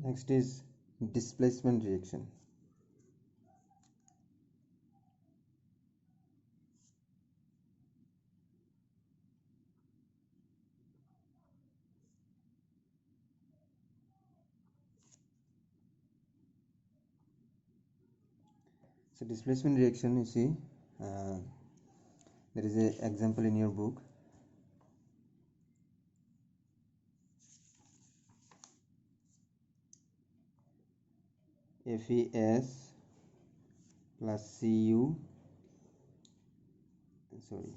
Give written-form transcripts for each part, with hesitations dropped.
Next is displacement reaction. So displacement reaction, you see, there is an example in your book. FeS plus Cu, sorry,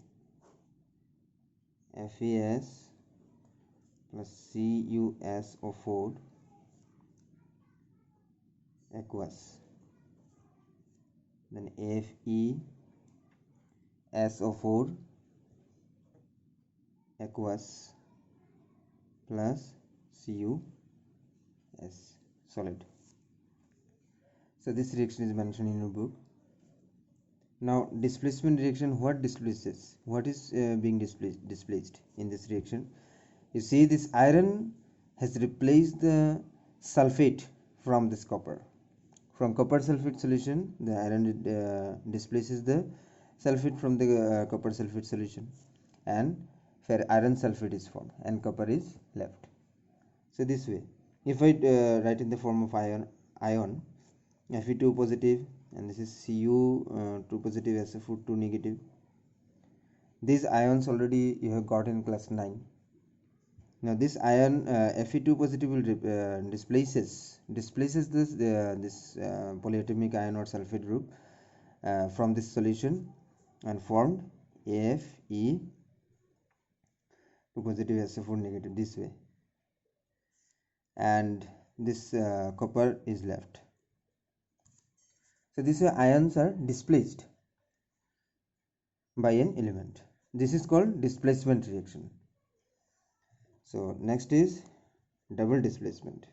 FeS plus CuSO4 aqueous. Then FeSO4 aqueous plus Cus solid. So this reaction is mentioned in your book. Now displacement reaction, what displaces? What is being displaced in this reaction? You see, this iron has replaced the sulfate from this copper. From copper sulfate solution, the iron displaces the sulfate from the copper sulfate solution, and iron sulfate is formed and copper is left. So this way, if I write in the form of ion Fe2 positive, and this is Cu 2 positive, SO4 2 negative. These ions already you have got in class 9. Now this ion Fe2 positive will displaces this polyatomic ion or sulfate group from this solution and formed Fe 2 positive, SO4 negative, this way, and this copper is left. So these ions are displaced by an element. This is called displacement reaction. So next is double displacement.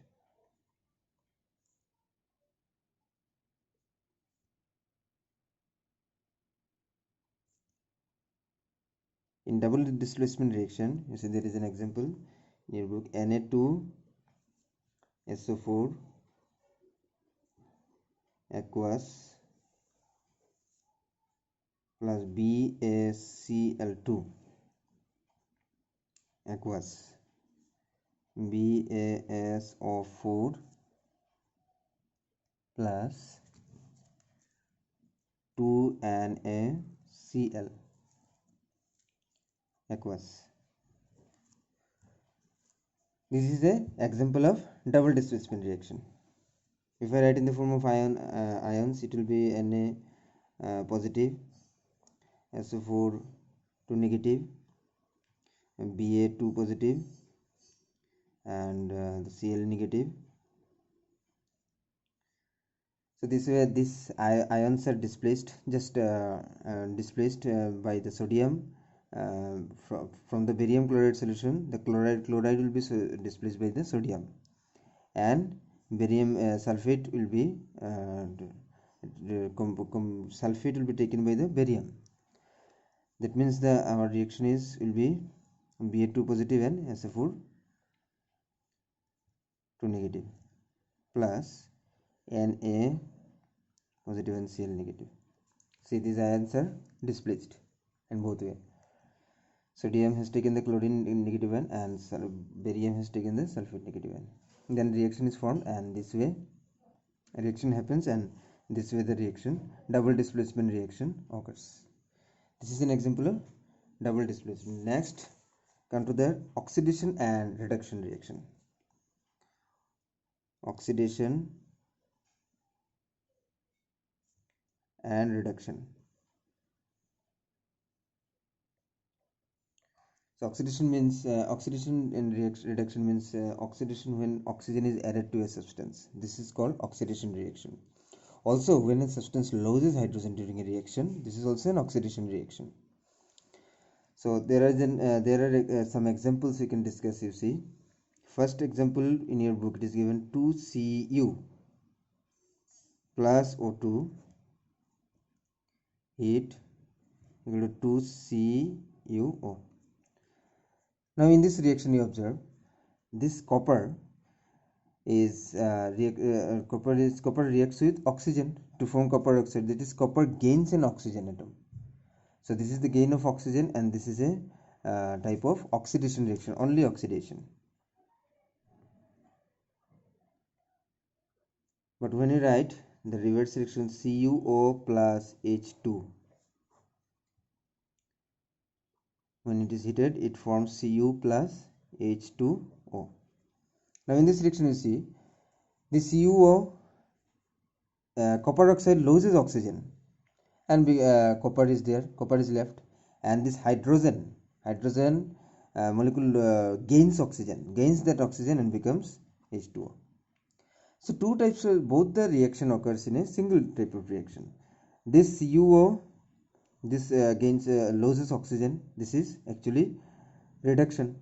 In double displacement reaction, you see there is an example in your book. Na2SO4 aqueous plus BaCl2 aqueous, BaSO4 plus 2NaCl aqueous. This is an example of double displacement reaction. If I write in the form of ions, it will be Na positive, SO4 2 negative, Ba2 positive, and the Cl negative. So this way, these ions are displaced, displaced by the sodium from the barium chloride solution. The chloride will be displaced by the sodium, and barium sulfate will be sulfate will be taken by the barium. That means our reaction will be Ba2 positive and SO4 2 negative plus Na positive and Cl negative. See, these ions are displaced in both way. Sodium has taken the chlorine negative one, and barium has taken the sulfate negative one. Then reaction is formed, and this way a reaction happens, and this way the double displacement reaction occurs. This is an example of double displacement. Next, come to the oxidation and reduction reaction. Oxidation and reduction. So oxidation means oxidation and reduction means oxidation when oxygen is added to a substance. This is called oxidation reaction. Also, when a substance loses hydrogen during a reaction, this is also an oxidation reaction. So there are some examples we can discuss. You see, first example in your book, it is given 2Cu plus O2 heat equal to 2CuO. Now in this reaction, you observe this copper is copper reacts with oxygen to form copper oxide. That is, copper gains an oxygen atom. So this is the gain of oxygen, and this is a type of oxidation reaction, only oxidation. But when you write the reverse reaction CuO plus H2, when it is heated, it forms Cu plus H2O. Now in this reaction, you see the CuO, copper oxide loses oxygen, and copper is there, copper is left, and this hydrogen molecule gains that oxygen and becomes H2O. So two types of, both the reaction occurs in a single type of reaction. This CuO, this gains loses oxygen. This is actually reduction,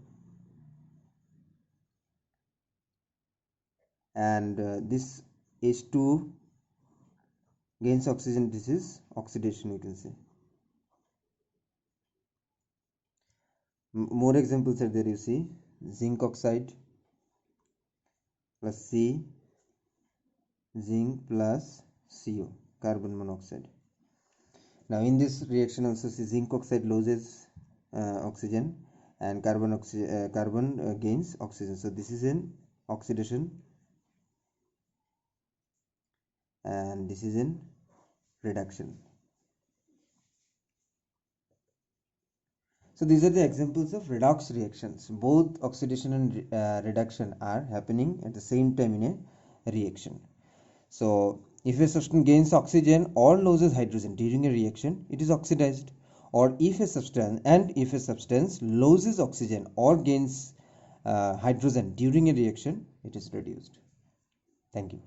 and this H2 gains oxygen. This is oxidation, you can say. More examples are there. You see, zinc oxide plus C, zinc plus CO, carbon monoxide. Now in this reaction also, see, zinc oxide loses oxygen, and carbon gains oxygen. So this is an oxidation, and this is in reduction. So these are the examples of redox reactions. Both oxidation and reduction are happening at the same time in a reaction. So if a substance gains oxygen or loses hydrogen during a reaction, it is oxidized. Or if a substance loses oxygen or gains hydrogen during a reaction, it is reduced. Thank you.